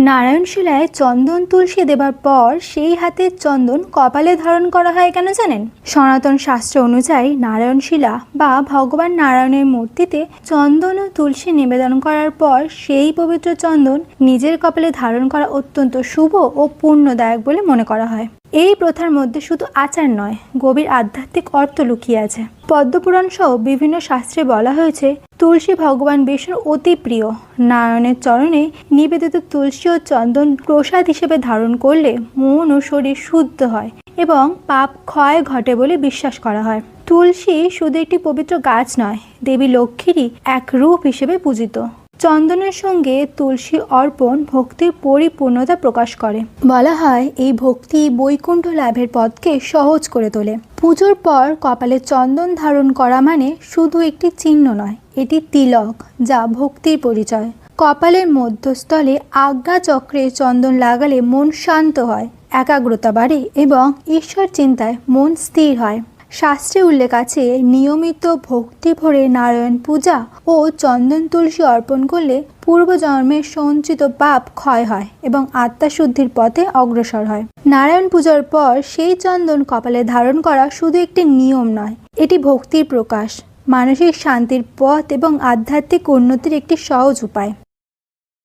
নারায়ণ শিলায় চন্দন তুলসী দেবার পর সেই হাতের চন্দন কপালে ধারণ করা হয় কেন জানেন? সনাতন শাস্ত্র অনুযায়ী নারায়ণ শিলা বা ভগবান নারায়ণের মূর্তিতে চন্দন ও তুলসী নিবেদন করার পর সেই পবিত্র চন্দন নিজের কপালে ধারণ করা অত্যন্ত শুভ ও পুণ্যদায়ক বলে মনে করা হয়। এই প্রথার মধ্যে শুধু আচার নয়, গভীর আধ্যাত্মিক অর্থ লুকিয়ে আছে। পদ্মপুরাণ সহ বিভিন্ন শাস্ত্রে বলা হয়েছে তুলসী ভগবান বিষ্ণুর অতি প্রিয়। নারায়ণের চরণে নিবেদিত তুলসী ও চন্দন প্রসাদ হিসেবে ধারণ করলে মন ও শরীর শুদ্ধ হয় এবং পাপ ক্ষয় ঘটে বলে বিশ্বাস করা হয়। তুলসী শুধু একটি পবিত্র গাছ নয়, দেবী লক্ষ্মীরই এক রূপ হিসেবে পূজিত। চন্দনের সঙ্গে তুলসী অর্পণ ভক্তির পরিপূর্ণতা প্রকাশ করে। বলা হয় এই ভক্তি বৈকুণ্ঠ লাভের পথকে সহজ করে তোলে। পুজোর পর কপালে চন্দন ধারণ করা মানে শুধু একটি চিহ্ন নয়, এটি তিলক, যা ভক্তির পরিচয়। কপালের মধ্যস্থলে আজ্ঞা চক্রে চন্দন লাগালে মন শান্ত হয়, একাগ্রতা বাড়ে এবং ঈশ্বর চিন্তায় মন স্থির হয়। শাস্ত্রে উল্লেখ আছে নিয়মিত ভক্তি ভরে নারায়ণ পূজা ও চন্দন তুলসী অর্পণ করলে পূর্বজন্মের সঞ্চিত পাপ ক্ষয় হয় এবং আত্মাশুদ্ধির পথে অগ্রসর হয়। নারায়ণ পূজার পর সেই চন্দন কপালে ধারণ করা শুধু একটি নিয়ম নয়, এটি ভক্তির প্রকাশ, মানসিক শান্তির পথ এবং আধ্যাত্মিক উন্নতির একটি সহজ উপায়।